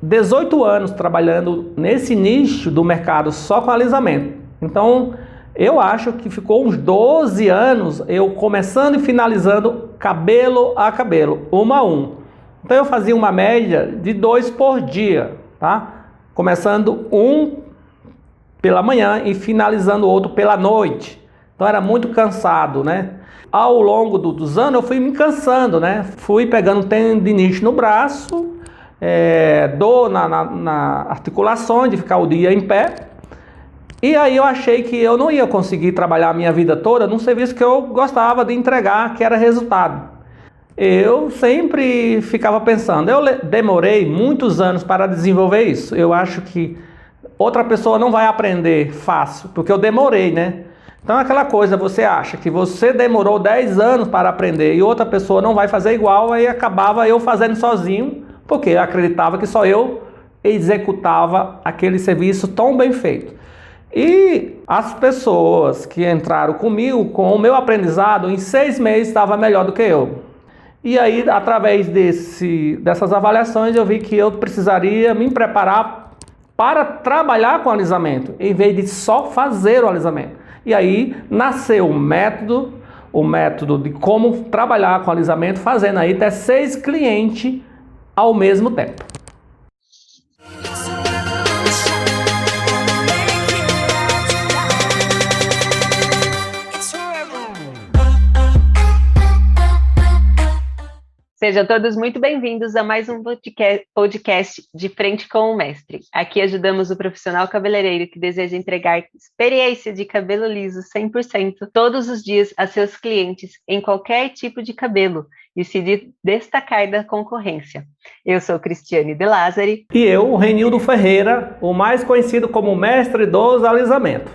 18 anos trabalhando nesse nicho do mercado só com alisamento. Então, eu acho que ficou uns 12 anos eu começando e finalizando cabelo a cabelo, um a um. Então, eu fazia uma média de 2 por dia, tá? Começando um pela manhã e finalizando o outro pela noite. Então, era muito cansado, né? Ao longo dos anos, eu fui me cansando, né? Fui pegando tendinite no braço, dor na articulações de ficar o dia em pé. E aí eu achei que eu não ia conseguir trabalhar a minha vida toda num serviço que eu gostava de entregar, que era resultado. Eu sempre ficava pensando, eu demorei muitos anos para desenvolver isso. Eu acho que outra pessoa não vai aprender fácil, porque eu demorei, né? Então aquela coisa, você acha que você demorou 10 anos para aprender e outra pessoa não vai fazer igual, aí acabava eu fazendo sozinho, porque eu acreditava que só eu executava aquele serviço tão bem feito. E as pessoas que entraram comigo, com o meu aprendizado, em 6 meses estava melhor do que eu. E aí, através dessas avaliações, eu vi que eu precisaria me preparar para trabalhar com alisamento, em vez de só fazer o alisamento. E aí nasceu o método de como trabalhar com alisamento, fazendo aí até 6 clientes ao mesmo tempo. Sejam todos muito bem-vindos a mais um podcast de Frente com o Mestre. Aqui ajudamos o profissional cabeleireiro que deseja entregar experiência de cabelo liso 100% todos os dias a seus clientes em qualquer tipo de cabelo e se destacar da concorrência. Eu sou Cristiane De Lázari. E eu, Renildo Ferreira, o mais conhecido como mestre dos alisamentos.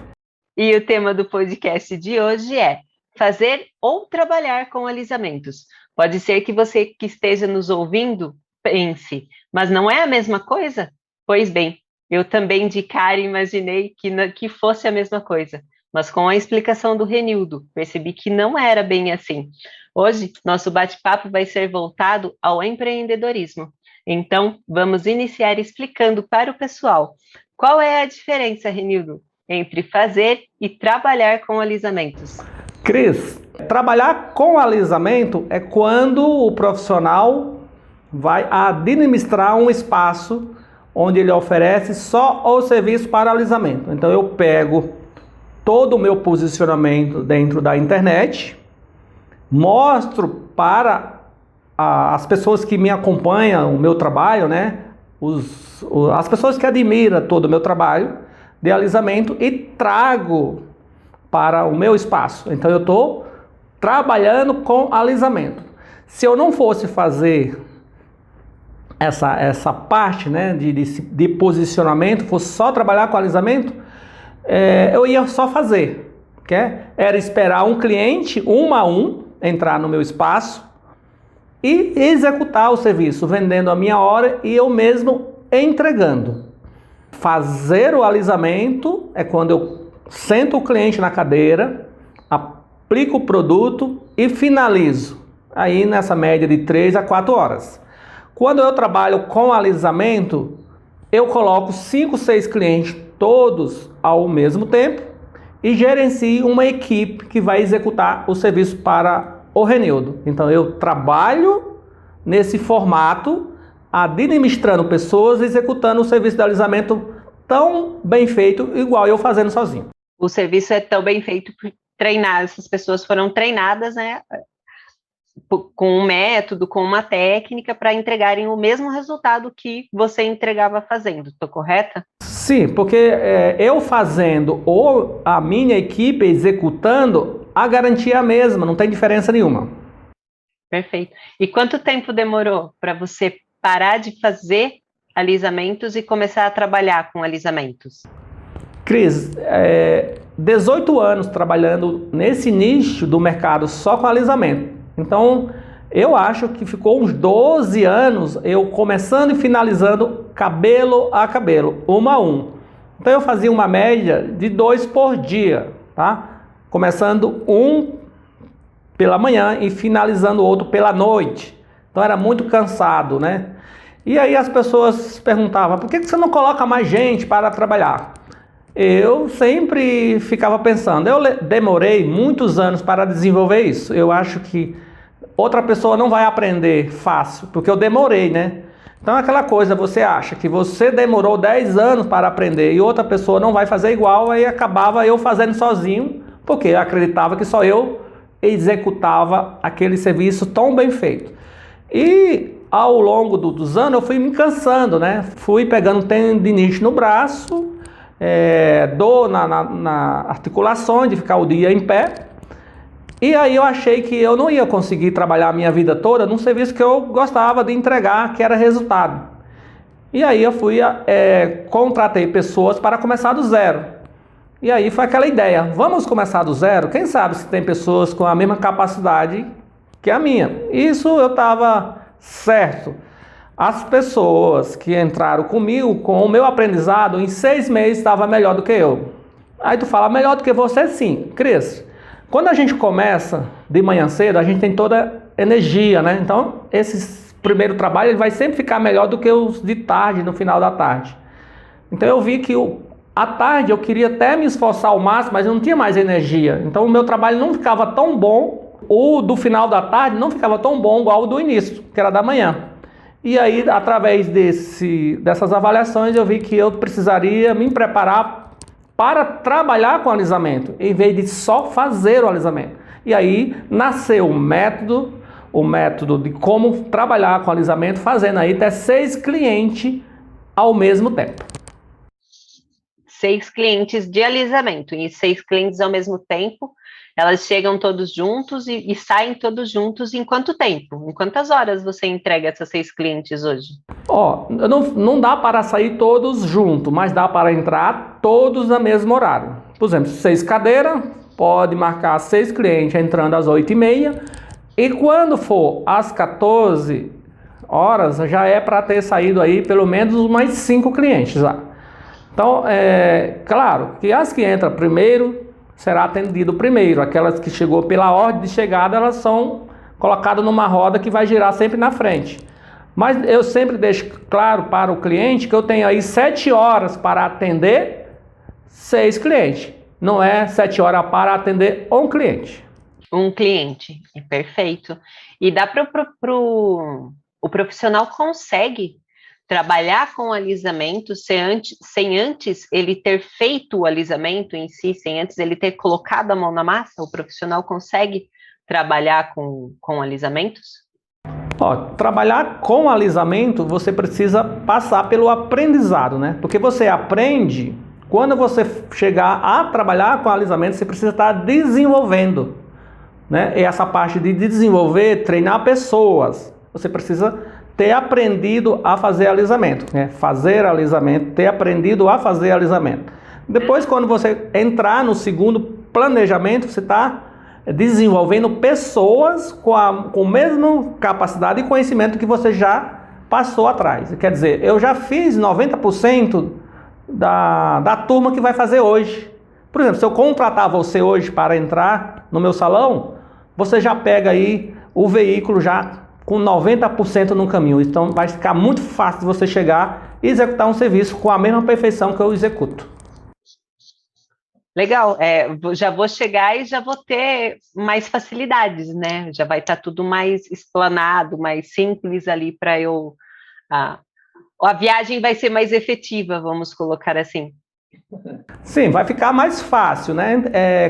E o tema do podcast de hoje é fazer ou trabalhar com alisamentos. Pode ser que você que esteja nos ouvindo pense, mas não é a mesma coisa? Pois bem, eu também de cara imaginei que fosse a mesma coisa, mas com a explicação do Renildo, percebi que não era bem assim. Hoje, nosso bate-papo vai ser voltado ao empreendedorismo. Então, vamos iniciar explicando para o pessoal qual é a diferença, Renildo, entre fazer e trabalhar com alisamentos. Cris, trabalhar com alisamento é quando o profissional vai administrar um espaço onde ele oferece só o serviço para alisamento. Então eu pego todo o meu posicionamento dentro da internet, mostro para as pessoas que me acompanham o meu trabalho, né? As pessoas que admiram todo o meu trabalho de alisamento e trago para o meu espaço. Então eu estou trabalhando com alisamento. Se eu não fosse fazer essa parte, né, de posicionamento, fosse só trabalhar com alisamento, eu ia só fazer, que era esperar um cliente, um a um, entrar no meu espaço e executar o serviço, vendendo a minha hora e eu mesmo entregando. Fazer o alisamento é quando eu sento o cliente na cadeira, aplico o produto e finalizo. Aí nessa média de 3 a 4 horas. Quando eu trabalho com alisamento, eu coloco 5, 6 clientes todos ao mesmo tempo e gerencio uma equipe que vai executar o serviço para o Renildo. Então eu trabalho nesse formato, administrando pessoas, executando o serviço de alisamento tão bem feito, igual eu fazendo sozinho. O serviço é tão bem feito por treinar, essas pessoas foram treinadas, né, com um método, com uma técnica para entregarem o mesmo resultado que você entregava fazendo, estou correta? Sim, porque eu fazendo ou a minha equipe executando, a garantia é a mesma, não tem diferença nenhuma. Perfeito. E quanto tempo demorou para você parar de fazer alisamentos e começar a trabalhar com alisamentos? Cris, 18 anos trabalhando nesse nicho do mercado só com alisamento. Então, eu acho que ficou uns 12 anos eu começando e finalizando cabelo a cabelo, um a um. Então, eu fazia uma média de 2 por dia, tá? Começando um pela manhã e finalizando o outro pela noite. Então, era muito cansado, né? E aí as pessoas perguntavam, por que você não coloca mais gente para trabalhar? Eu sempre ficava pensando, eu demorei muitos anos para desenvolver isso. Eu acho que outra pessoa não vai aprender fácil, porque eu demorei, né? Então aquela coisa, você acha que você demorou 10 anos para aprender e outra pessoa não vai fazer igual, aí acabava eu fazendo sozinho, porque eu acreditava que só eu executava aquele serviço tão bem feito. E ao longo dos anos eu fui me cansando, né? Fui pegando tendinite no braço, dor na articulação de ficar o dia em pé. E aí eu achei que eu não ia conseguir trabalhar a minha vida toda num serviço que eu gostava de entregar, que era resultado. E aí eu contratei pessoas para começar do zero. E aí foi aquela ideia, vamos começar do zero? Quem sabe se tem pessoas com a mesma capacidade que a minha. Isso eu estava certo. As pessoas que entraram comigo, com o meu aprendizado, em 6 meses estava melhor do que eu. Aí tu fala, melhor do que você sim, Cris. Quando a gente começa de manhã cedo, a gente tem toda energia, né? Então, esse primeiro trabalho ele vai sempre ficar melhor do que os de tarde, no final da tarde. Então, eu vi que à tarde eu queria até me esforçar ao máximo, mas eu não tinha mais energia. Então, o meu trabalho não ficava tão bom, o do final da tarde não ficava tão bom igual o do início, que era da manhã. E aí, através dessas avaliações, eu vi que eu precisaria me preparar para trabalhar com alisamento, em vez de só fazer o alisamento. E aí nasceu o método de como trabalhar com alisamento, fazendo aí até 6 clientes ao mesmo tempo. 6 clientes de alisamento e 6 clientes ao mesmo tempo, elas chegam todos juntos e saem todos juntos em quanto tempo? Em quantas horas você entrega essas 6 clientes hoje? Não dá para sair todos juntos, mas dá para entrar todos no mesmo horário. Por exemplo, 6 cadeiras, pode marcar 6 clientes entrando às 8h30 e quando for às 14 horas, já é para ter saído aí pelo menos mais 5 clientes lá. Então, claro que as que entram primeiro, será atendido primeiro. Aquelas que chegou pela ordem de chegada, elas são colocadas numa roda que vai girar sempre na frente. Mas eu sempre deixo claro para o cliente que eu tenho aí 7 horas para atender 6 clientes. Não é 7 horas para atender um cliente. Um cliente, perfeito. E dá para o profissional consegue trabalhar com alisamento sem antes ele ter feito o alisamento em si, sem antes ele ter colocado a mão na massa? O profissional consegue trabalhar com alisamentos? Trabalhar com alisamento, você precisa passar pelo aprendizado, né? Porque você aprende, quando você chegar a trabalhar com alisamento, você precisa estar desenvolvendo, né? E essa parte de desenvolver, treinar pessoas, você precisa ter aprendido a fazer alisamento, né? Fazer alisamento, ter aprendido a fazer alisamento. Depois, quando você entrar no segundo planejamento, você está desenvolvendo pessoas com a mesma capacidade e conhecimento que você já passou atrás. Quer dizer, eu já fiz 90% da turma que vai fazer hoje. Por exemplo, se eu contratar você hoje para entrar no meu salão, você já pega aí o veículo já com 90% no caminho. Então vai ficar muito fácil de você chegar e executar um serviço com a mesma perfeição que eu executo. Legal, já vou chegar e já vou ter mais facilidades, né? Já vai estar tudo mais explanado, mais simples ali para eu... A viagem vai ser mais efetiva, vamos colocar assim. Sim, vai ficar mais fácil, né?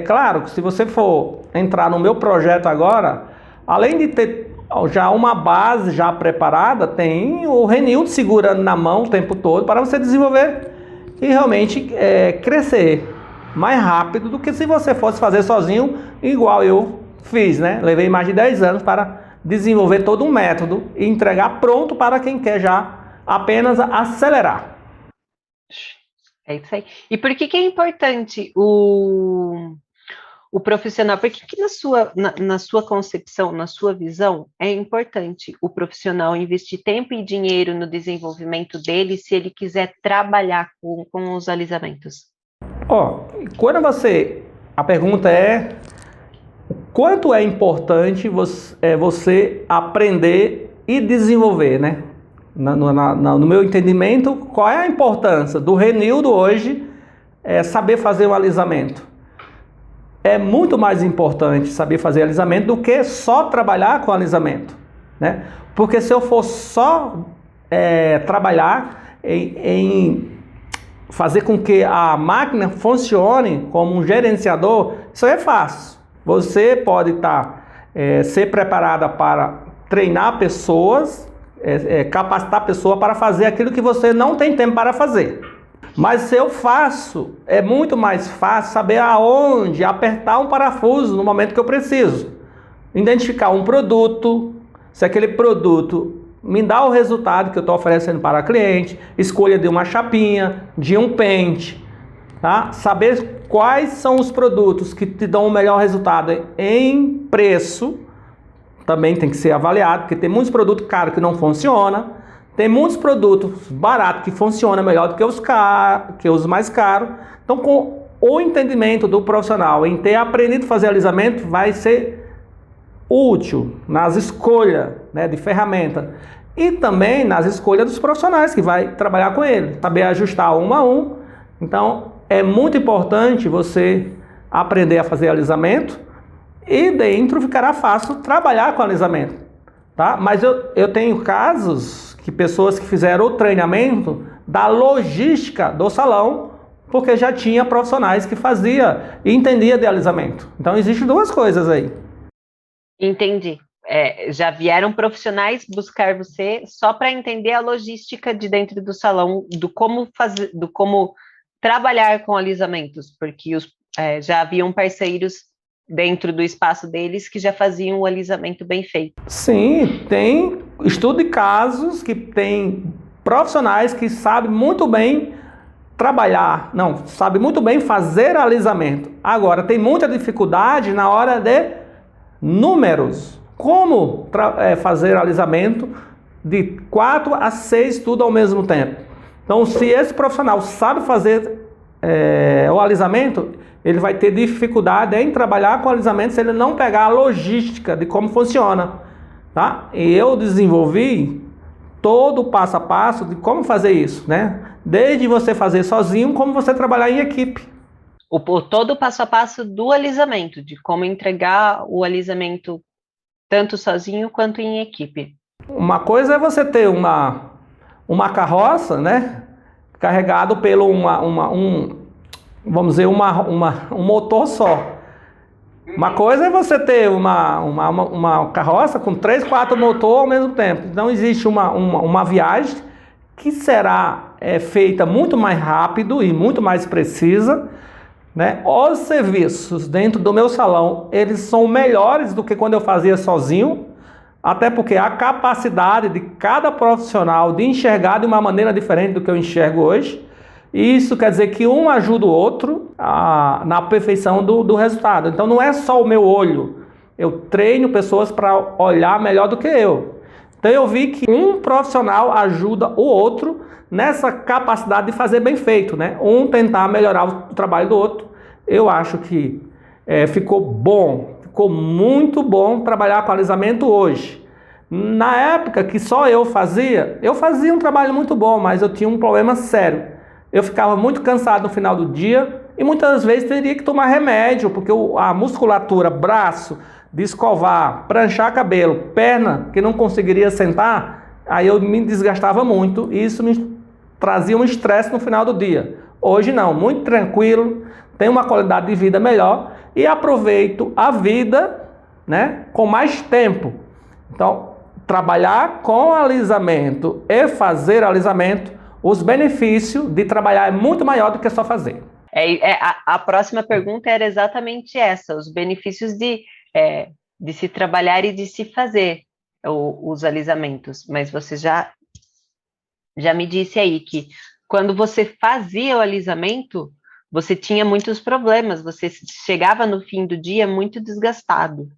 Claro que se você for entrar no meu projeto agora, além de ter já uma base já preparada, tem o Renildo segurando na mão o tempo todo para você desenvolver e realmente crescer mais rápido do que se você fosse fazer sozinho, igual eu fiz, né? Levei mais de 10 anos para desenvolver todo um método e entregar pronto para quem quer já apenas acelerar. É isso aí. E por que é importante o profissional? Por que na sua concepção, na sua visão, é importante o profissional investir tempo e dinheiro no desenvolvimento dele se ele quiser trabalhar com os alisamentos? Quando a pergunta é quanto é importante você aprender e desenvolver, né? No meu entendimento, qual é a importância do Renildo hoje saber fazer um alisamento? É muito mais importante saber fazer alisamento do que só trabalhar com alisamento, né? Porque se eu for só trabalhar em fazer com que a máquina funcione como um gerenciador, isso é fácil. Você pode ser preparada para treinar pessoas, capacitar a pessoa para fazer aquilo que você não tem tempo para fazer. Mas se eu faço, é muito mais fácil saber aonde apertar um parafuso no momento que eu preciso. Identificar um produto, se aquele produto me dá o resultado que eu estou oferecendo para a cliente, escolha de uma chapinha, de um pente, tá? Saber quais são os produtos que te dão o melhor resultado em preço, também tem que ser avaliado, porque tem muitos produtos caros que não funcionam, tem muitos produtos baratos que funcionam melhor do que os mais caros. Então, com o entendimento do profissional em ter aprendido a fazer alisamento, vai ser útil nas escolhas, né, de ferramenta e também nas escolhas dos profissionais que vai trabalhar com ele, saber ajustar um a um. Então, é muito importante você aprender a fazer alisamento e dentro ficará fácil trabalhar com alisamento, tá? Mas eu tenho casos que pessoas que fizeram o treinamento da logística do salão, porque já tinha profissionais que fazia e entendia de alisamento. Então, existem duas coisas aí. Entendi. Já vieram profissionais buscar você só para entender a logística de dentro do salão, do como fazer, do como trabalhar com alisamentos, porque já haviam parceiros dentro do espaço deles que já faziam o alisamento bem feito. Sim, tem estudo de casos que tem profissionais que sabem muito bem trabalhar, não, sabem muito bem fazer alisamento. Agora, tem muita dificuldade na hora de números. Como fazer alisamento de 4 a 6 tudo ao mesmo tempo. Então, se esse profissional sabe fazer o alisamento, ele vai ter dificuldade em trabalhar com alisamento se ele não pegar a logística de como funciona, tá? E eu desenvolvi todo o passo a passo de como fazer isso, né? Desde você fazer sozinho, como você trabalhar em equipe. Todo o passo a passo do alisamento, de como entregar o alisamento tanto sozinho quanto em equipe. Uma coisa é você ter uma carroça, né? Carregado pelo vamos dizer, um motor só. Uma coisa é você ter uma carroça com 3, 4 motores ao mesmo tempo. Então, existe uma viagem que será feita muito mais rápido e muito mais precisa, né? Os serviços dentro do meu salão, eles são melhores do que quando eu fazia sozinho, até porque a capacidade de cada profissional de enxergar de uma maneira diferente do que eu enxergo hoje. Isso quer dizer que um ajuda o outro na perfeição do resultado. Então, não é só o meu olho. Eu treino pessoas para olhar melhor do que eu. Então, eu vi que um profissional ajuda o outro nessa capacidade de fazer bem feito, né? Um tentar melhorar o trabalho do outro. Eu acho que ficou bom, ficou muito bom trabalhar com alisamento hoje. Na época que só eu fazia um trabalho muito bom, mas eu tinha um problema sério. Eu ficava muito cansado no final do dia e muitas vezes teria que tomar remédio, porque a musculatura, braço, de escovar, pranchar cabelo, perna, que não conseguiria sentar, aí eu me desgastava muito e isso me trazia um estresse no final do dia. Hoje não, muito tranquilo, tenho uma qualidade de vida melhor e aproveito a vida, né, com mais tempo. Então, trabalhar com alisamento e fazer alisamento, os benefícios de trabalhar é muito maior do que só fazer. A próxima pergunta era exatamente essa, os benefícios de se trabalhar e de se fazer os alisamentos. Mas você já me disse aí que quando você fazia o alisamento, você tinha muitos problemas, você chegava no fim do dia muito desgastado,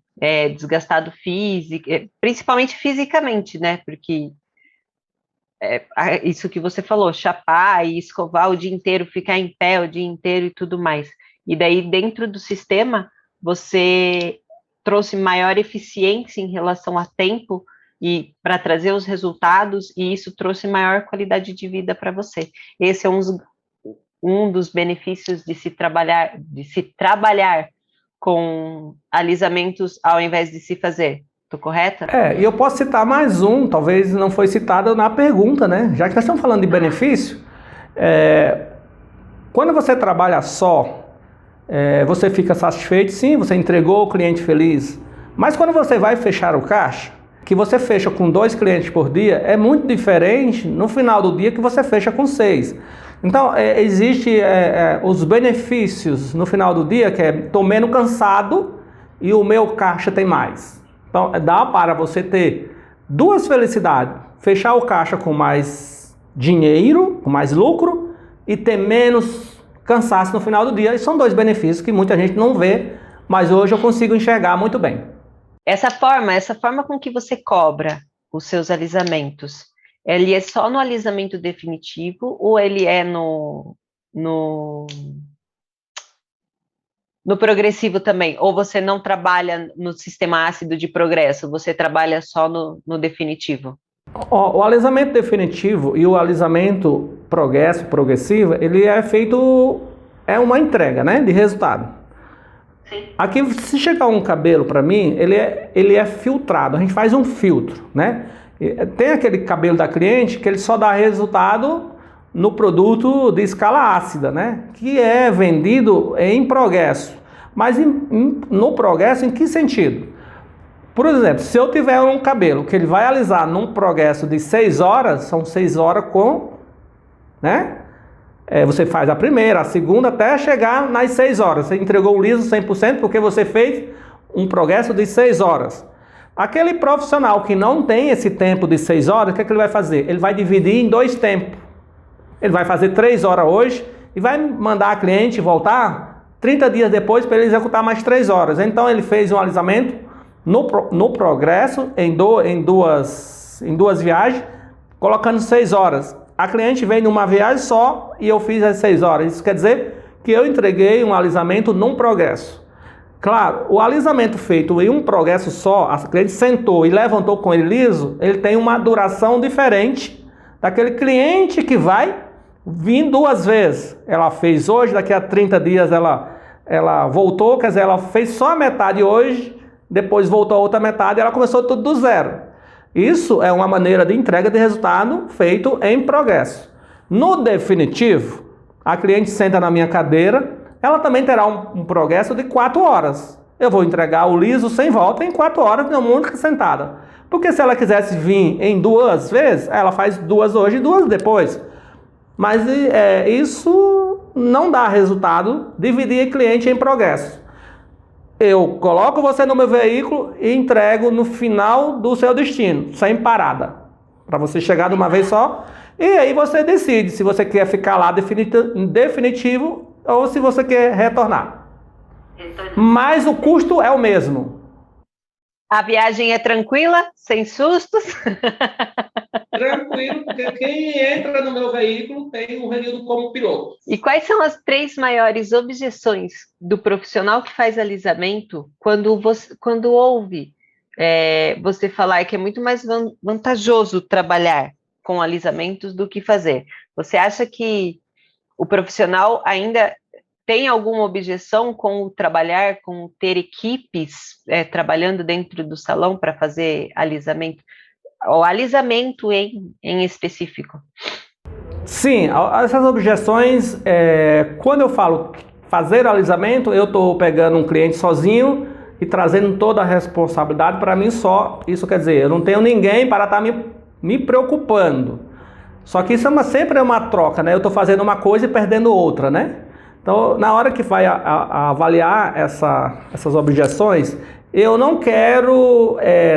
desgastado principalmente fisicamente, né? Porque isso que você falou, chapar e escovar o dia inteiro, ficar em pé o dia inteiro e tudo mais. E daí, dentro do sistema, você trouxe maior eficiência em relação a tempo e para trazer os resultados, e isso trouxe maior qualidade de vida para você. Esse é um dos benefícios de se trabalhar com alisamentos ao invés de se fazer. Estou correta? E eu posso citar mais um, talvez não foi citado na pergunta, né? Já que nós estamos falando de benefício, quando você trabalha só, você fica satisfeito, sim, você entregou o cliente feliz, mas quando você vai fechar o caixa, que você fecha com 2 clientes por dia, é muito diferente no final do dia que você fecha com 6. Então, existe os benefícios no final do dia, que estou menos cansado e o meu caixa tem mais. Então, dá para você ter 2 felicidades, fechar o caixa com mais dinheiro, com mais lucro e ter menos cansaço no final do dia. E são 2 benefícios que muita gente não vê, mas hoje eu consigo enxergar muito bem. Essa forma com que você cobra os seus alisamentos, ele é só no alisamento definitivo ou ele é no progressivo também? Ou você não trabalha no sistema ácido de progresso, você trabalha só no definitivo? O alisamento definitivo e o alisamento progressivo, ele é feito, uma entrega, né, de resultado. Sim. Aqui, se chegar um cabelo para mim, ele é filtrado, a gente faz um filtro, né? Tem aquele cabelo da cliente que ele só dá resultado no produto de escala ácida, né? Que é vendido em progresso. Mas no progresso, em que sentido? Por exemplo, se eu tiver um cabelo que ele vai alisar num progresso de 6 horas, são 6 horas com, né? Você faz a primeira, a segunda, até chegar nas 6 horas. Você entregou o liso 100% porque você fez um progresso de 6 horas. Aquele profissional que não tem esse tempo de 6 horas, o que é que ele vai fazer? Ele vai dividir em 2 tempos. Ele vai fazer 3 horas hoje e vai mandar a cliente voltar 30 dias depois para ele executar mais 3 horas. Então ele fez um alisamento no progresso em duas viagens, colocando 6 horas. A cliente vem numa viagem só e eu fiz as 6 horas. Isso quer dizer que eu entreguei um alisamento num progresso. Claro, o alisamento feito em um progresso só, a cliente sentou e levantou com ele liso, ele tem uma duração diferente daquele cliente que vai vir 2 vezes. Ela fez hoje, daqui a 30 dias ela voltou, quer dizer, ela fez só a metade hoje, depois voltou a outra metade e ela começou tudo do zero. Isso é uma maneira de entrega de resultado feito em progresso. No definitivo, a cliente senta na minha cadeira, ela também terá um progresso de 4 horas. Eu vou entregar o liso sem volta em 4 horas, numa única sentada. Porque se ela quisesse vir em 2 vezes, ela faz 2 hoje e 2 depois. Mas isso não dá resultado, dividir cliente em progresso. Eu coloco você no meu veículo e entrego no final do seu destino, sem parada. Para você chegar de uma vez só. E aí você decide se você quer ficar lá definitivo ou se você quer retornar. Mas o custo é o mesmo. A viagem é tranquila, sem sustos? Tranquilo, porque quem entra no meu veículo tem um Renildo como piloto. E quais são as 3 maiores objeções do profissional que faz alisamento quando ouve você falar que é muito mais vantajoso trabalhar com alisamentos do que fazer? Você acha que o profissional ainda tem alguma objeção com o trabalhar, com ter equipes trabalhando dentro do salão para fazer alisamento? O alisamento em específico? Sim, essas objeções, quando eu falo fazer alisamento, eu estou pegando um cliente sozinho e trazendo toda a responsabilidade para mim só. Isso quer dizer, eu não tenho ninguém para estar me preocupando. Só que isso sempre é uma troca, né? Eu estou fazendo uma coisa e perdendo outra, né? Então, na hora que vai avaliar essas objeções, eu não quero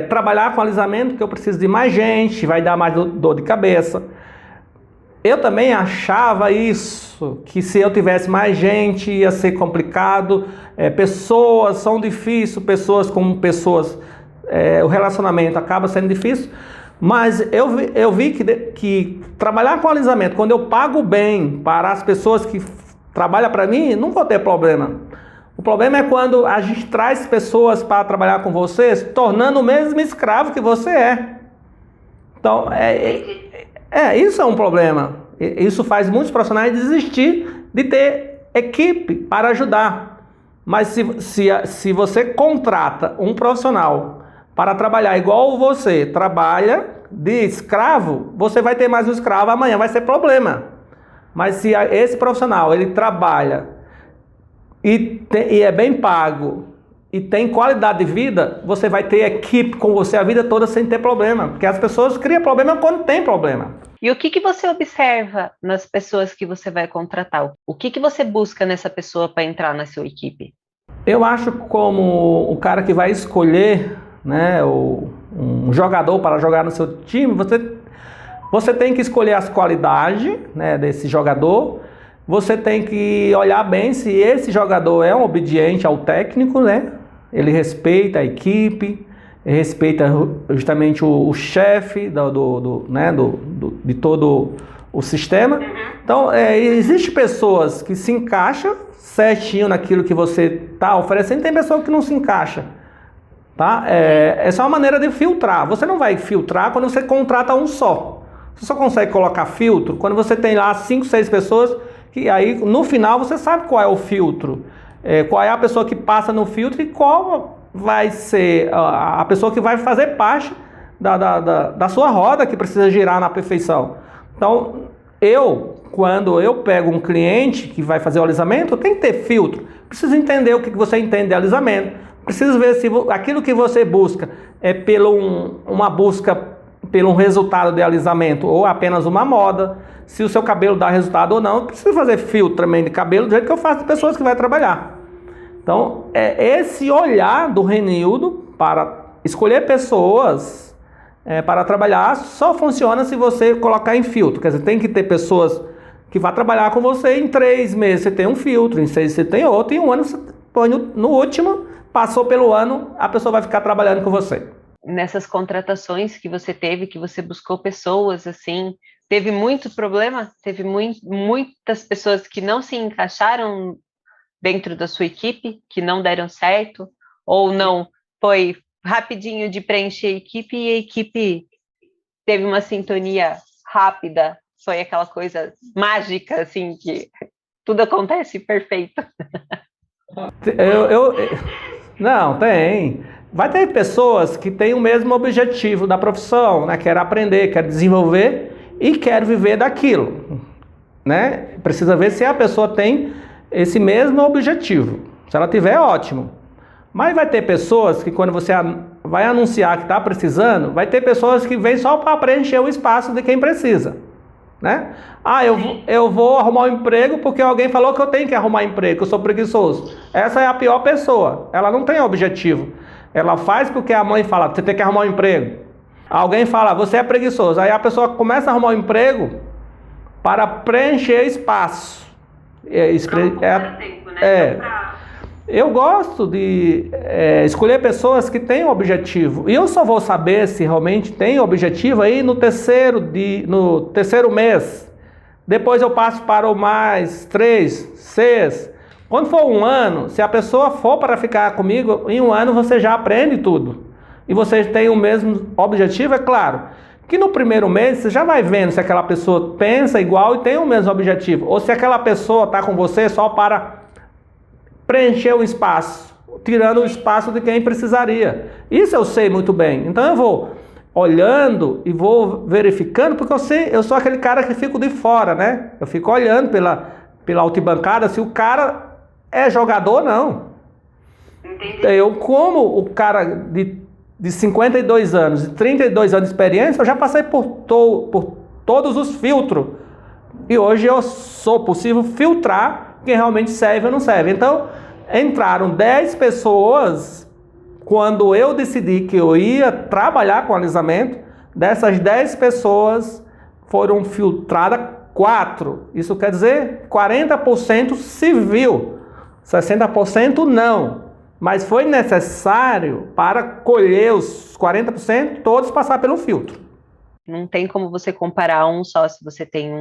trabalhar com alisamento porque eu preciso de mais gente, vai dar mais dor de cabeça. Eu também achava isso, que se eu tivesse mais gente ia ser complicado, pessoas são difíceis, pessoas como pessoas, o relacionamento acaba sendo difícil, mas eu vi que trabalhar com alisamento, quando eu pago bem para as pessoas que trabalham para mim, não vou ter problema. O problema é quando a gente traz pessoas para trabalhar com você, se tornando o mesmo escravo que você é. Então, isso é um problema. Isso faz muitos profissionais desistir de ter equipe para ajudar. Mas se você contrata um profissional para trabalhar igual você trabalha de escravo, você vai ter mais um escravo, amanhã vai ser problema. Mas se esse profissional ele trabalha e é bem pago e tem qualidade de vida, você vai ter equipe com você a vida toda sem ter problema. Porque as pessoas criam problema quando tem problema. E o que você observa nas pessoas que você vai contratar? O que você busca nessa pessoa para entrar na sua equipe? Eu acho como o cara que vai escolher, né, um jogador para jogar no seu time, você tem que escolher as qualidades, né, desse jogador. Você tem que olhar bem se esse jogador é um obediente ao técnico, né? Ele respeita a equipe, respeita justamente o chefe de todo o sistema. Então, existem pessoas que se encaixam certinho naquilo que você está oferecendo, tem pessoa que não se encaixa. Tá? É só uma maneira de filtrar. Você não vai filtrar quando você contrata um só. Você só consegue colocar filtro quando você tem lá 5, 6 pessoas, que aí no final você sabe qual é o filtro. Qual é a pessoa que passa no filtro e qual vai ser a pessoa que vai fazer parte da sua roda que precisa girar na perfeição. Então, quando eu pego um cliente que vai fazer o alisamento, eu tenho que ter filtro. Preciso entender o que você entende de alisamento. Preciso ver se aquilo que você busca é uma busca pelo um resultado de alisamento ou apenas uma moda. Se o seu cabelo dá resultado ou não. Preciso fazer filtro também de cabelo do jeito que eu faço de pessoas que vai trabalhar. Então, esse olhar do Renildo para escolher pessoas para trabalhar só funciona se você colocar em filtro. Quer dizer, tem que ter pessoas que vão trabalhar com você. Em 3 meses você tem um filtro, em 6 você tem outro, e em 1 ano você põe no último, passou pelo ano, a pessoa vai ficar trabalhando com você. Nessas contratações que você teve, que você buscou pessoas assim, teve muito problema? Teve muitas pessoas que não se encaixaram dentro da sua equipe, que não deram certo? Ou não, foi rapidinho de preencher a equipe e a equipe teve uma sintonia rápida? Foi aquela coisa mágica, assim, que tudo acontece perfeito? Não, tem. Vai ter pessoas que têm o mesmo objetivo da profissão, né? Quer aprender, quer desenvolver e quer viver daquilo, né? Precisa ver se a pessoa tem esse mesmo objetivo. Se ela tiver, ótimo. Mas vai ter pessoas que quando você vai anunciar que está precisando, vai ter pessoas que vêm só para preencher o espaço de quem precisa, né? Eu vou arrumar um emprego porque alguém falou que eu tenho que arrumar emprego, que eu sou preguiçoso. Essa é a pior pessoa. Ela não tem objetivo. Ela faz porque a mãe fala, você tem que arrumar um emprego. Alguém fala, você é preguiçoso. Aí a pessoa começa a arrumar um emprego para preencher espaço. Eu gosto de escolher pessoas que têm objetivo. E eu só vou saber se realmente tem objetivo aí no terceiro mês. Depois eu passo para o mais 3, 6. Quando for 1 ano, se a pessoa for para ficar comigo, em 1 ano você já aprende tudo. E você tem o mesmo objetivo, é claro. Que no primeiro mês você já vai vendo se aquela pessoa pensa igual e tem o mesmo objetivo. Ou se aquela pessoa está com você só para preencher o espaço, tirando o espaço de quem precisaria. Isso eu sei muito bem. Então eu vou olhando e vou verificando, porque eu sou aquele cara que fico de fora, né? Eu fico olhando pela altibancada se o cara é jogador ou não. Entendi. Eu, como o cara de 52 anos e 32 anos de experiência, eu já passei por todos os filtros. E hoje eu sou possível filtrar quem realmente serve ou não serve. Então, entraram 10 pessoas quando eu decidi que eu ia trabalhar com alisamento. Dessas 10 pessoas foram filtradas 4. Isso quer dizer 40% civil. 60% não, mas foi necessário para colher os 40% todos passar pelo filtro. Não tem como você comparar um só se você tem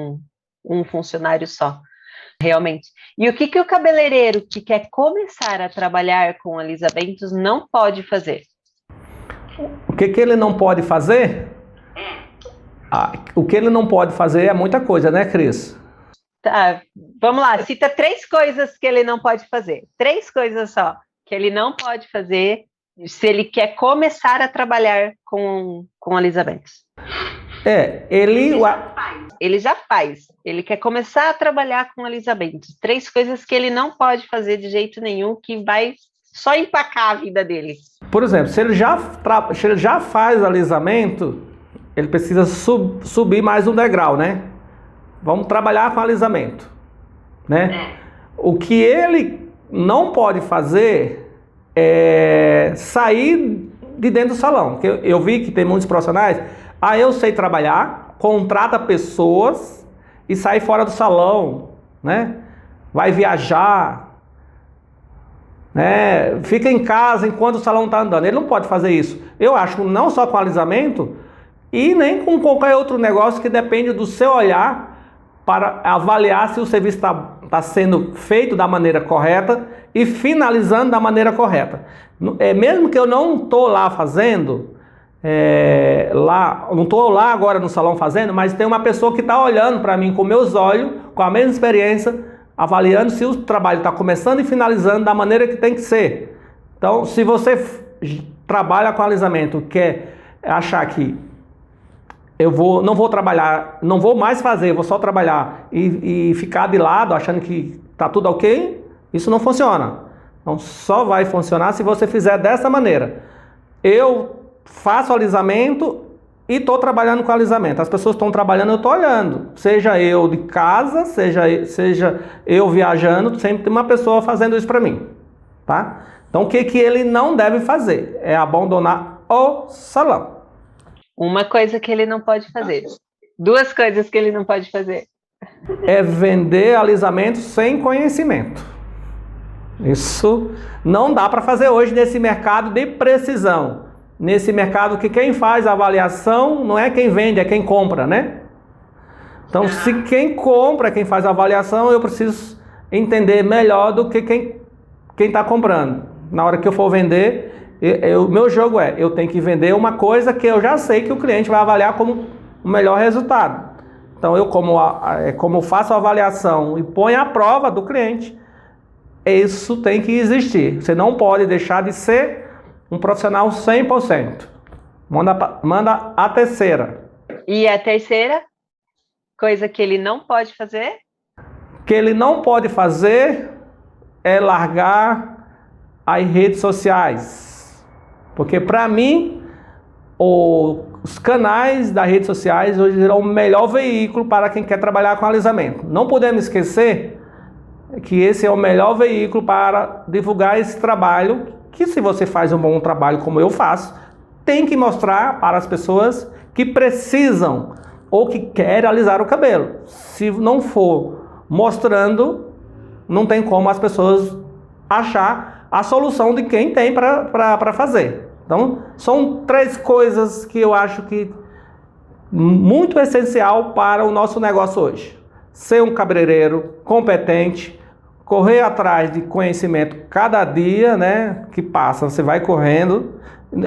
um funcionário só, realmente. E o que o cabeleireiro que quer começar a trabalhar com alisamentos não pode fazer? O que ele não pode fazer? O que ele não pode fazer é muita coisa, né, Cris? Tá, vamos lá, cita 3 coisas que ele não pode fazer. 3 coisas só que ele não pode fazer se ele quer começar a trabalhar com alisamentos. Ele já faz. Ele quer começar a trabalhar com alisamentos. 3 coisas que ele não pode fazer de jeito nenhum, que vai só empacar a vida dele. Por exemplo, se ele já faz alisamento, ele precisa subir mais um degrau, né? Vamos trabalhar com alisamento, né? O que ele não pode fazer é sair de dentro do salão. Eu vi que tem muitos profissionais, eu sei trabalhar, contrata pessoas e sai fora do salão, né? Vai viajar, né? Fica em casa enquanto o salão está andando. Ele não pode fazer isso. Eu acho, não só com alisamento e nem com qualquer outro negócio que depende do seu olhar para avaliar se o serviço está sendo feito da maneira correta e finalizando da maneira correta. Mesmo que eu não estou lá fazendo, não estou lá agora no salão fazendo, mas tem uma pessoa que está olhando para mim com meus olhos, com a mesma experiência, avaliando se o trabalho está começando e finalizando da maneira que tem que ser. Então, se você trabalha com alisamento, quer achar que não vou trabalhar, não vou mais fazer, vou só trabalhar e ficar de lado achando que está tudo ok, isso não funciona. Então só vai funcionar se você fizer dessa maneira. Eu faço alisamento e estou trabalhando com alisamento. As pessoas estão trabalhando, eu estou olhando. Seja eu de casa, seja eu viajando, sempre tem uma pessoa fazendo isso para mim. Tá? Então o que ele não deve fazer é abandonar o salão. Uma coisa que ele não pode fazer. 2 coisas que ele não pode fazer. É vender alisamento sem conhecimento. Isso não dá para fazer hoje nesse mercado de precisão. Nesse mercado que quem faz a avaliação não é quem vende, é quem compra, né? Então, se quem compra, quem faz a avaliação, eu preciso entender melhor do que quem está comprando. Na hora que eu for vender, o meu jogo eu tenho que vender uma coisa que eu já sei que o cliente vai avaliar como o melhor resultado. Então, eu como faço a avaliação e ponho à prova do cliente, isso tem que existir. Você não pode deixar de ser um profissional 100%. Manda a terceira. E a terceira coisa que ele não pode fazer? Que ele não pode fazer é largar as redes sociais. Porque para mim, os canais das redes sociais hoje serão o melhor veículo para quem quer trabalhar com alisamento. Não podemos esquecer que esse é o melhor veículo para divulgar esse trabalho, que se você faz um bom trabalho como eu faço, tem que mostrar para as pessoas que precisam ou que querem alisar o cabelo. Se não for mostrando, não tem como as pessoas achar a solução de quem tem para fazer. Então, são 3 coisas que eu acho que muito essencial para o nosso negócio hoje. Ser um cabeleireiro competente, correr atrás de conhecimento cada dia, né, que passa, você vai correndo.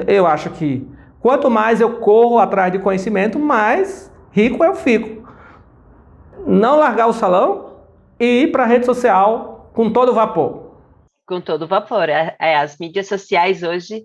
Eu acho que quanto mais eu corro atrás de conhecimento, mais rico eu fico. Não largar o salão e ir para a rede social com todo vapor. Com todo vapor. As mídias sociais hoje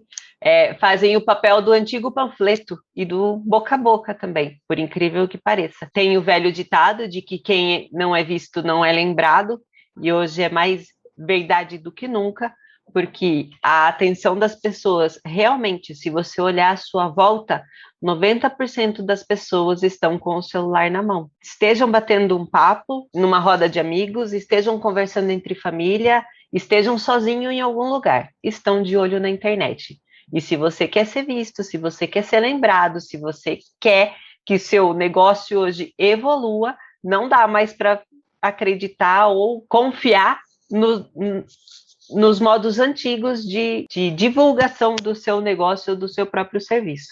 fazem o papel do antigo panfleto e do boca a boca também, por incrível que pareça. Tem o velho ditado de que quem não é visto não é lembrado, e hoje é mais verdade do que nunca, porque a atenção das pessoas, realmente, se você olhar à sua volta, 90% das pessoas estão com o celular na mão. Estejam batendo um papo numa roda de amigos, estejam conversando entre família, estejam sozinhos em algum lugar, estão de olho na internet. E se você quer ser visto, se você quer ser lembrado, se você quer que seu negócio hoje evolua, não dá mais para acreditar ou confiar nos modos antigos de divulgação do seu negócio ou do seu próprio serviço.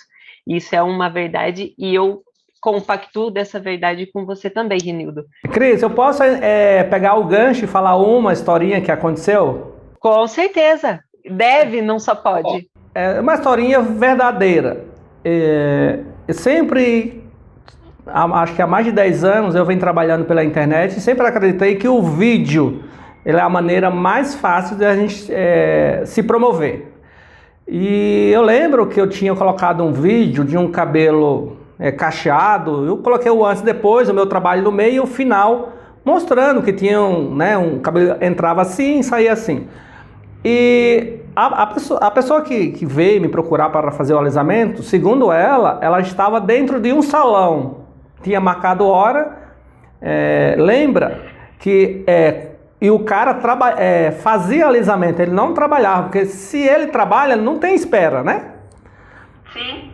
Isso é uma verdade e eu compactuo dessa verdade com você também, Renildo. Cris, eu posso pegar o gancho e falar uma historinha que aconteceu? Com certeza. Deve, não só pode. É uma historinha verdadeira. Sempre acho que há mais de 10 anos eu venho trabalhando pela internet e sempre acreditei que o vídeo ele é a maneira mais fácil de a gente se promover. E eu lembro que eu tinha colocado um vídeo de um cabelo cacheado, eu coloquei o antes e depois, o meu trabalho no meio e o final, mostrando que tinha um cabelo entrava assim e saía assim. E a pessoa que veio me procurar para fazer o alisamento, segundo ela estava dentro de um salão, tinha marcado hora, lembra que e o cara fazia alisamento, ele não trabalhava, porque se ele trabalha, não tem espera, né? Sim.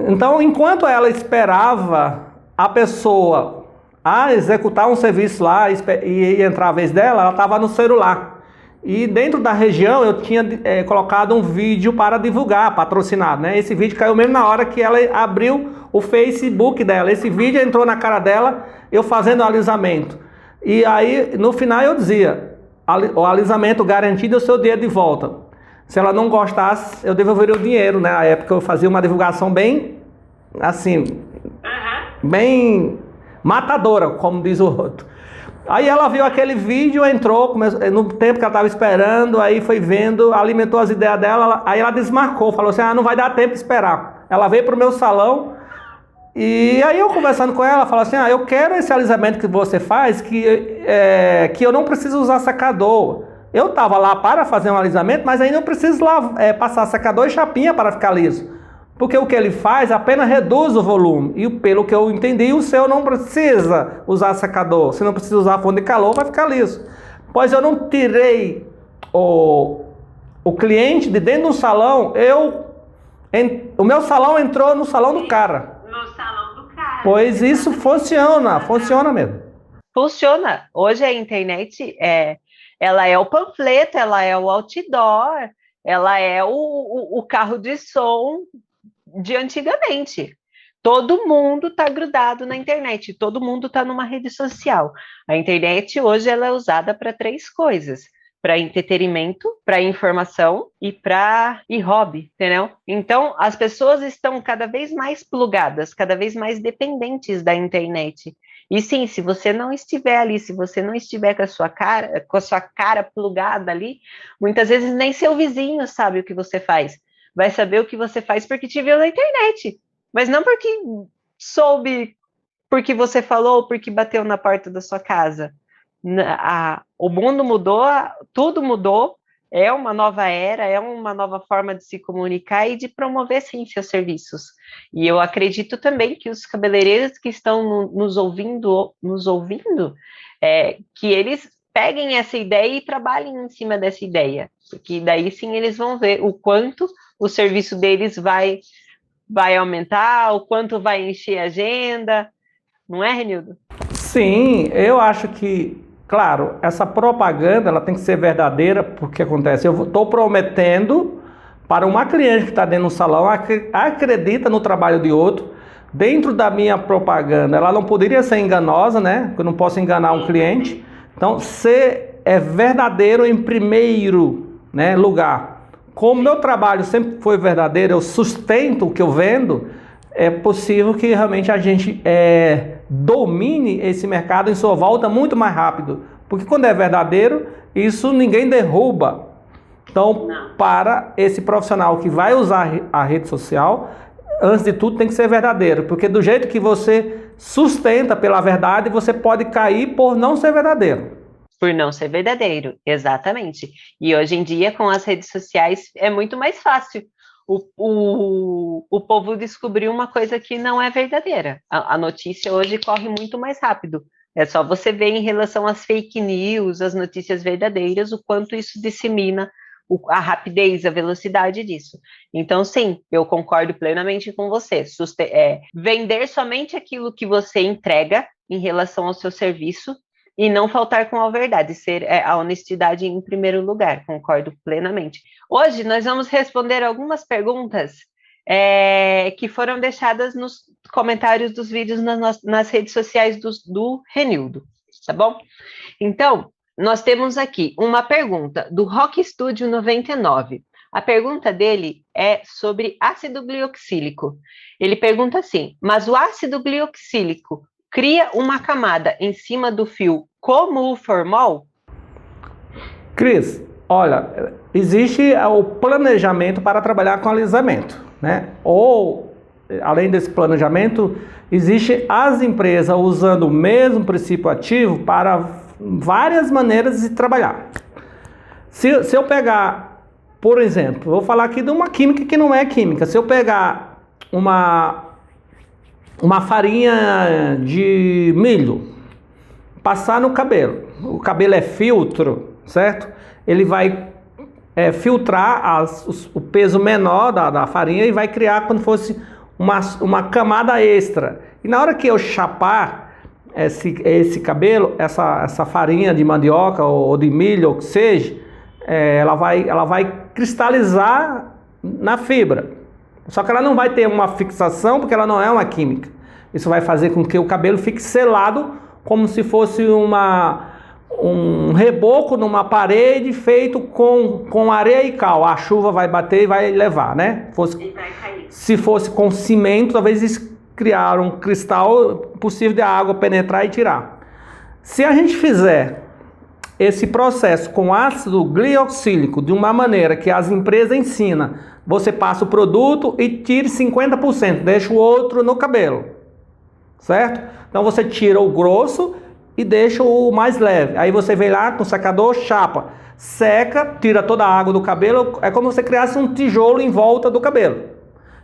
Então, enquanto ela esperava a pessoa a executar um serviço lá e entrar a vez dela, ela estava no celular. E dentro da região eu tinha colocado um vídeo para divulgar, patrocinado, né? Esse vídeo caiu mesmo na hora que ela abriu o Facebook dela. Esse vídeo entrou na cara dela, eu fazendo o alisamento. E aí, no final eu dizia, o alisamento garantido é o seu dinheiro de volta. Se ela não gostasse, eu devolveria o dinheiro, né? Na época eu fazia uma divulgação bem, assim, bem matadora, como diz o outro. Aí ela viu aquele vídeo, entrou, no tempo que ela estava esperando, aí foi vendo, alimentou as ideias dela, aí ela desmarcou, falou assim, não vai dar tempo de esperar. Ela veio para o meu salão, e aí eu conversando com ela, falou assim, eu quero esse alisamento que você faz, que eu não preciso usar secador. Eu estava lá para fazer um alisamento, mas aí não preciso passar secador e chapinha para ficar liso. Porque o que ele faz apenas reduz o volume. E pelo que eu entendi, o seu não precisa usar secador. Se não precisa usar fonte de calor, vai ficar liso. Pois eu não tirei o cliente de dentro do salão, o meu salão entrou no salão do cara. No salão do cara. Pois isso funciona mesmo. Funciona. Hoje a internet ela é o panfleto, ela é o outdoor, ela é o carro de som de antigamente. Todo mundo está grudado na internet, todo mundo está numa rede social. A internet hoje ela é usada para 3 coisas: para entretenimento, para informação e hobby, entendeu? Então, as pessoas estão cada vez mais plugadas, cada vez mais dependentes da internet. E sim, se você não estiver ali, se você não estiver com a sua cara plugada ali, muitas vezes nem seu vizinho sabe o que você faz. Vai saber o que você faz porque te viu na internet, mas não porque soube, porque você falou, porque bateu na porta da sua casa. O mundo mudou, tudo mudou, é uma nova era, é uma nova forma de se comunicar e de promover, sim, seus serviços. E eu acredito também que os cabeleireiros que estão nos ouvindo, que eles peguem essa ideia e trabalhem em cima dessa ideia, porque daí sim eles vão ver o quanto o serviço deles vai aumentar, o quanto vai encher a agenda, não é, Renildo? Sim, eu acho que, claro, essa propaganda ela tem que ser verdadeira, porque acontece, eu estou prometendo para uma cliente que está dentro do salão, acredita no trabalho de outro, dentro da minha propaganda, ela não poderia ser enganosa, né? Porque eu não posso enganar um cliente. Então, ser verdadeiro em primeiro, né, lugar. Como meu trabalho sempre foi verdadeiro, eu sustento o que eu vendo, é possível que realmente a gente domine esse mercado em sua volta muito mais rápido. Porque quando é verdadeiro, isso ninguém derruba. Então, para esse profissional que vai usar a rede social, antes de tudo tem que ser verdadeiro. Porque do jeito que você sustenta pela verdade, você pode cair por não ser verdadeiro. Por não ser verdadeiro, exatamente. E hoje em dia, com as redes sociais, é muito mais fácil o povo descobrir uma coisa que não é verdadeira. A notícia hoje corre muito mais rápido. É só você ver em relação às fake news, às notícias verdadeiras, o quanto isso dissemina a rapidez, a velocidade disso. Então, sim, eu concordo plenamente com você. Vender somente aquilo que você entrega em relação ao seu serviço e não faltar com a verdade, ser a honestidade em primeiro lugar, concordo plenamente. Hoje nós vamos responder algumas perguntas que foram deixadas nos comentários dos vídeos nas redes sociais do Renildo, tá bom? Então, nós temos aqui uma pergunta do Rock Studio 99. A pergunta dele é sobre ácido glioxílico. Ele pergunta assim: mas o ácido glioxílico cria uma camada em cima do fio como o formol? Cris, olha, existe o planejamento para trabalhar com alisamento, né? Ou, além desse planejamento, existe as empresas usando o mesmo princípio ativo para várias maneiras de trabalhar. Se eu pegar, por exemplo, vou falar aqui de uma química que não é química. Se eu pegar uma farinha de milho, passar no cabelo, o cabelo é filtro, certo? Ele vai filtrar o peso menor da farinha e vai criar como se fosse uma camada extra. E na hora que eu chapar esse cabelo, essa farinha de mandioca ou de milho, ou que seja, ela vai cristalizar na fibra. Só que ela não vai ter uma fixação porque ela não é uma química. Isso vai fazer com que o cabelo fique selado como se fosse um reboco numa parede feito com areia e cal. A chuva vai bater e vai levar, né? Se fosse com cimento, talvez eles criaram um cristal possível de a água penetrar e tirar. Se a gente fizer esse processo com ácido glioxílico de uma maneira que as empresas ensinam, você passa o produto e tire 50%, deixa o outro no cabelo, certo? Então você tira o grosso e deixa o mais leve. Aí você vem lá com o secador, chapa, seca, tira toda a água do cabelo. É como se você criasse um tijolo em volta do cabelo.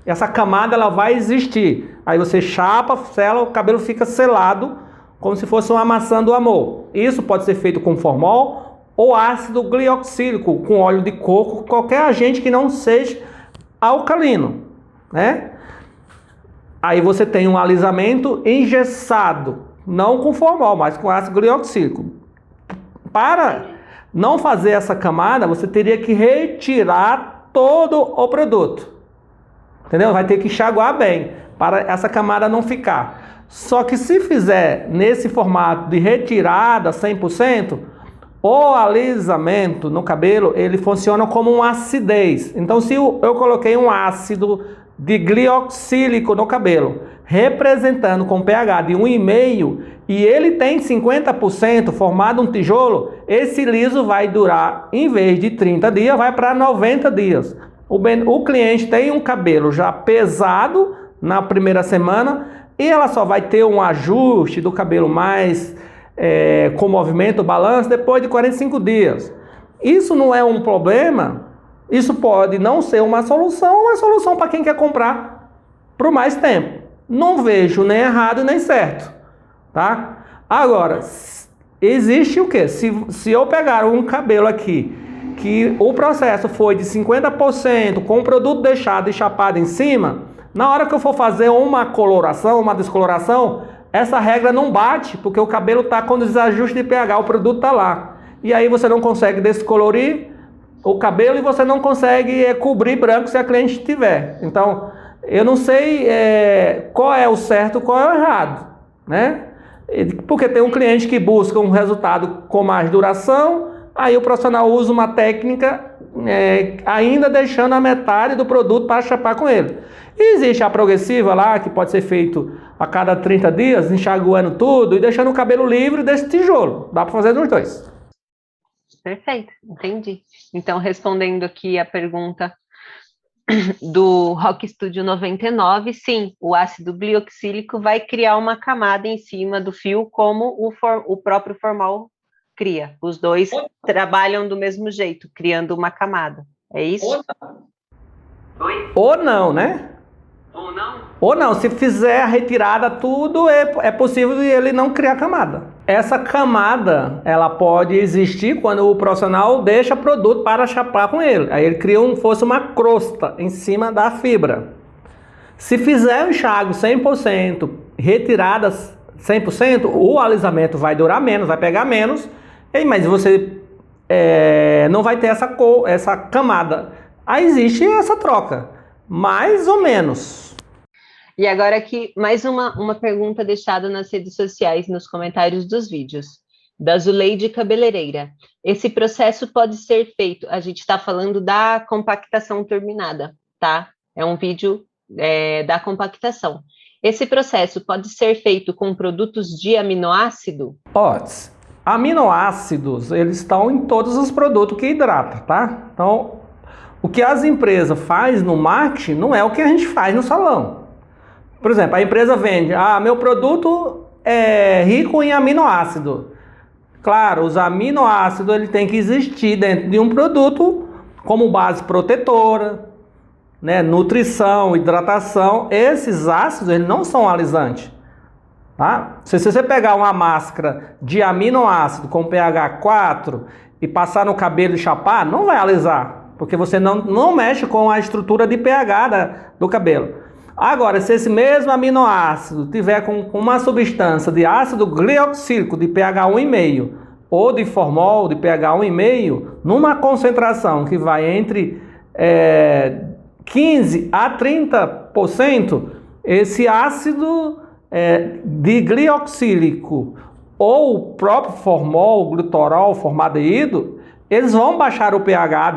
E essa camada ela vai existir. Aí você chapa, sela, o cabelo fica selado, como se fosse uma maçã do amor. Isso pode ser feito com formol ou ácido glioxílico, com óleo de coco, qualquer agente que não seja alcalino, né? Aí você tem um alisamento engessado, não com formol, mas com ácido glioxílico. Para não fazer essa camada, você teria que retirar todo o produto. Entendeu? Vai ter que enxaguar bem, para essa camada não ficar. Só que se fizer nesse formato de retirada 100%, o alisamento no cabelo, ele funciona como uma acidez. Então, se eu coloquei um ácido de glioxílico no cabelo, representando com pH de 1,5, e ele tem 50% formado um tijolo, esse liso vai durar, em vez de 30 dias, vai para 90 dias. O cliente tem um cabelo já pesado na primeira semana e ela só vai ter um ajuste do cabelo mais com movimento, balanço, depois de 45 dias. Isso não é um problema, isso pode não ser uma solução para quem quer comprar por mais tempo. Não vejo nem errado nem certo, tá? Agora, existe o quê? Se eu pegar um cabelo aqui, que o processo foi de 50% com o produto deixado e chapado em cima, na hora que eu for fazer uma coloração, uma descoloração, essa regra não bate, porque o cabelo está com desajuste de pH, o produto está lá. E aí você não consegue descolorir o cabelo e você não consegue cobrir branco se a cliente tiver. Então, eu não sei qual é o certo e qual é o errado, né? Porque tem um cliente que busca um resultado com mais duração, aí o profissional usa uma técnica ainda deixando a metade do produto para chapar com ele. E existe a progressiva lá, que pode ser feito a cada 30 dias, enxaguando tudo e deixando o cabelo livre desse tijolo. Dá para fazer nos dois. Perfeito, entendi. Então, respondendo aqui a pergunta do Rock Studio 99, sim, o ácido glioxílico vai criar uma camada em cima do fio, como o próprio formol cria. Os dois trabalham do mesmo jeito, criando uma camada. É isso? Ou não, né? Ou não? Ou não, se fizer a retirada tudo, é possível ele não criar camada. Essa camada, ela pode existir quando o profissional deixa produto para chapar com ele. Aí ele cria fosse uma crosta em cima da fibra. Se fizer o enxágue 100%, retiradas 100%, o alisamento vai durar menos, vai pegar menos, mas você não vai ter essa camada. Aí existe essa troca, mais ou menos. E agora aqui, mais uma pergunta deixada nas redes sociais, nos comentários dos vídeos. da Zuleide Cabeleireira. Esse processo pode ser feito, a gente está falando da compactação turbinada, tá? É um vídeo da compactação. Esse processo pode ser feito com produtos de aminoácido? Pode. Aminoácidos, eles estão em todos os produtos que hidratam, tá? Então, o que as empresas fazem no marketing não é o que a gente faz no salão. Por exemplo, a empresa vende, meu produto é rico em aminoácido. Claro, os aminoácidos ele tem que existir dentro de um produto como base protetora, né, nutrição, hidratação. Esses ácidos eles não são alisantes. Tá? Se você pegar uma máscara de aminoácido com pH 4 e passar no cabelo e chapar, não vai alisar, porque você não mexe com a estrutura de pH do cabelo. Agora, se esse mesmo aminoácido tiver com uma substância de ácido glioxílico de pH 1,5 ou de formol de pH 1,5, numa concentração que vai entre 15 a 30%, esse ácido de glioxílico ou o próprio formol, glitorol, formaldeído, eles vão baixar o pH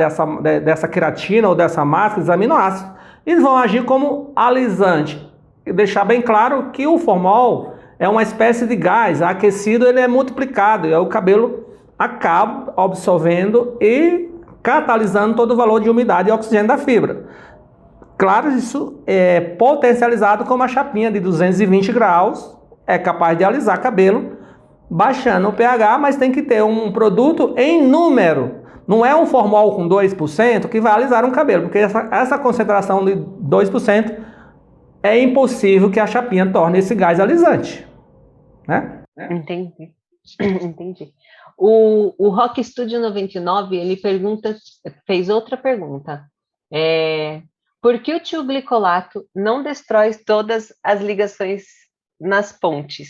dessa queratina ou dessa máscara, dos aminoácidos. Eles vão agir como alisante. E deixar bem claro que o formol é uma espécie de gás aquecido, ele é multiplicado e aí o cabelo acaba absorvendo e catalisando todo o valor de umidade e oxigênio da fibra. Claro, isso é potencializado com uma chapinha de 220 graus, é capaz de alisar cabelo, baixando o pH, mas tem que ter um produto em número. Não é um formol com 2% que vai alisar um cabelo, porque essa concentração de 2% é impossível que a chapinha torne esse gás alisante. Né? Entendi. Entendi. O Rock Studio 99, ele fez outra pergunta. Por que o tioglicolato não destrói todas as ligações nas pontes?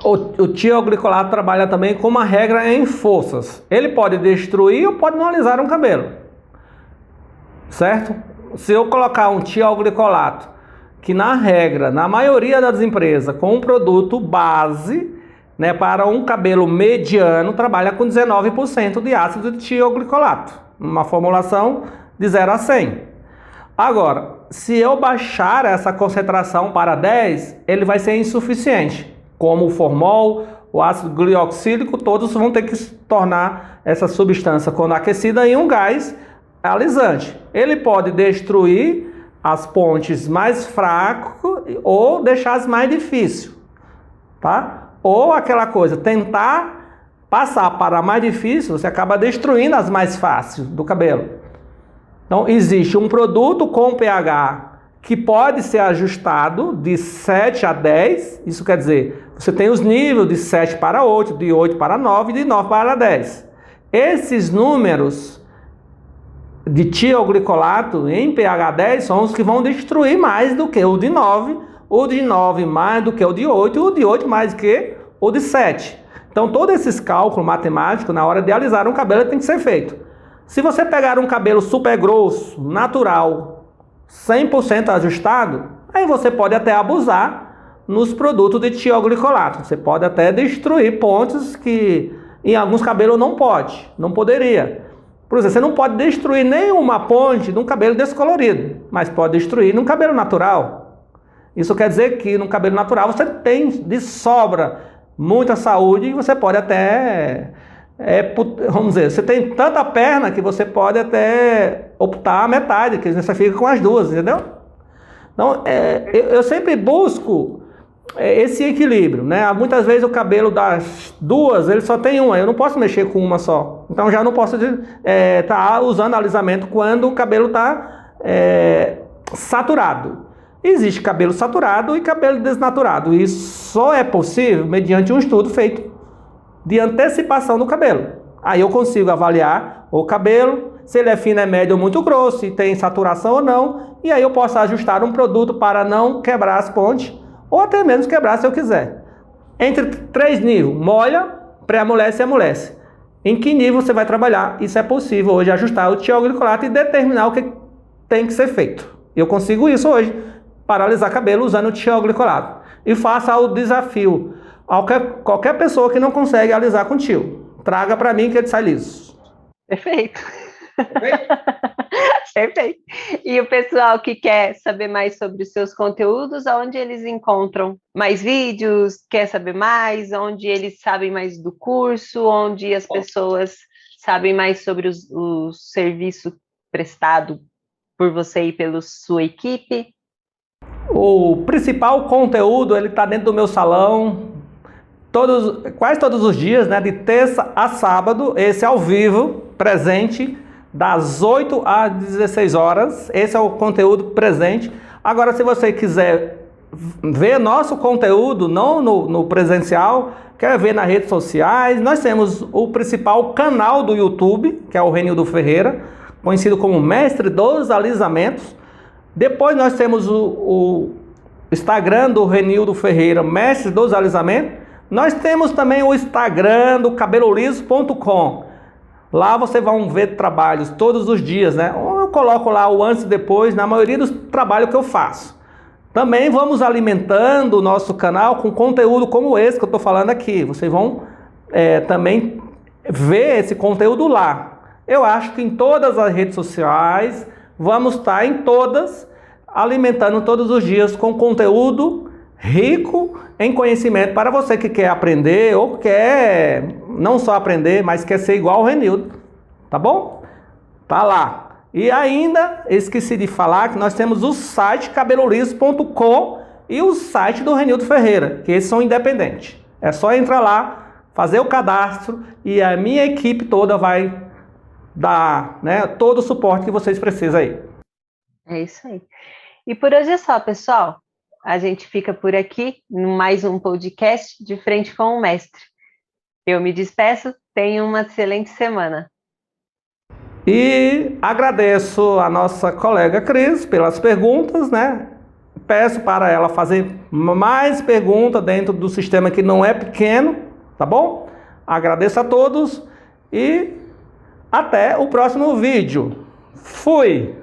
O tioglicolato trabalha também com uma regra em forças. Ele pode destruir ou pode não alisar um cabelo. Certo? Se eu colocar um tioglicolato, que na regra, na maioria das empresas, com um produto base, né, para um cabelo mediano, trabalha com 19% de ácido de tioglicolato. Uma formulação de 0 a 100. Agora, se eu baixar essa concentração para 10, ele vai ser insuficiente. Como o formol, o ácido glioxílico, todos vão ter que tornar essa substância, quando aquecida, em um gás alisante. Ele pode destruir as pontes mais fracas ou deixar as mais difíceis, tá? Ou aquela coisa, tentar passar para a mais difícil, você acaba destruindo as mais fáceis do cabelo. Então, existe um produto com pH que pode ser ajustado de 7 a 10, isso quer dizer, você tem os níveis de 7 para 8, de 8 para 9 e de 9 para 10. Esses números de tioglicolato em pH 10 são os que vão destruir mais do que o de 9, o de 9 mais do que o de 8 e o de 8 mais do que o de 7. Então, todos esses cálculos matemáticos, na hora de alisar um cabelo, tem que ser feito. Se você pegar um cabelo super grosso, natural, 100% ajustado, aí você pode até abusar nos produtos de tioglicolato. Você pode até destruir pontes que em alguns cabelos não poderia. Por exemplo, você não pode destruir nenhuma ponte num cabelo descolorido, mas pode destruir num cabelo natural. Isso quer dizer que no cabelo natural você tem de sobra muita saúde e você pode até... vamos dizer, você tem tanta perna que você pode até optar a metade, que você fica com as duas, entendeu? Então, eu sempre busco esse equilíbrio, né? Muitas vezes o cabelo das duas, ele só tem uma, eu não posso mexer com uma só. Então, já não posso estar usando alisamento quando o cabelo está saturado. Existe cabelo saturado e cabelo desnaturado. E isso só é possível mediante um estudo feito de antecipação do cabelo. Aí eu consigo avaliar o cabelo, se ele é fino, é médio ou muito grosso, se tem saturação ou não, e aí eu posso ajustar um produto para não quebrar as pontes, ou até mesmo quebrar se eu quiser. Entre 3 níveis, molha, pré-amolece e amolece. Em que nível você vai trabalhar? Isso é possível hoje, ajustar o tioglicolato e determinar o que tem que ser feito. Eu consigo isso hoje, para alisar cabelo usando o tioglicolato. E faça o desafio. qualquer pessoa que não consegue alisar contigo. Traga para mim que ele sai liso. Perfeito. Perfeito. E o pessoal que quer saber mais sobre os seus conteúdos, onde eles encontram mais vídeos, quer saber mais, onde eles sabem mais do curso, onde as pessoas sabem mais sobre o serviço prestado por você e pela sua equipe? O principal conteúdo, ele está dentro do meu salão, quase todos os dias, né, de terça a sábado, esse ao vivo, presente, das 8 às 16 horas, esse é o conteúdo presente. Agora, se você quiser ver nosso conteúdo, não no presencial, quer ver nas redes sociais, nós temos o principal canal do YouTube, que é o Renildo Ferreira, conhecido como Mestre dos Alisamentos. Depois nós temos o Instagram do Renildo Ferreira, Mestre dos Alisamentos. Nós temos também o Instagram do cabeloliso.com. Lá você vai ver trabalhos todos os dias, né? Eu coloco lá o antes e depois na maioria dos trabalhos que eu faço. Também vamos alimentando o nosso canal com conteúdo como esse que eu estou falando aqui. Vocês vão também ver esse conteúdo lá. Eu acho que em todas as redes sociais, vamos estar em todas, alimentando todos os dias com conteúdo rico em conhecimento para você que quer aprender ou quer não só aprender, mas quer ser igual ao Renildo, tá bom? Tá lá. E ainda esqueci de falar que nós temos o site cabeloliso.com e o site do Renildo Ferreira, que esses são independentes. É só entrar lá, fazer o cadastro e a minha equipe toda vai dar, né, todo o suporte que vocês precisam aí. É isso aí. E por hoje é só, pessoal. A gente fica por aqui, em mais um podcast de Frente com o Mestre. Eu me despeço, tenham uma excelente semana. E agradeço a nossa colega Cris pelas perguntas, né? Peço para ela fazer mais perguntas dentro do sistema que não é pequeno, tá bom? Agradeço a todos e até o próximo vídeo. Fui!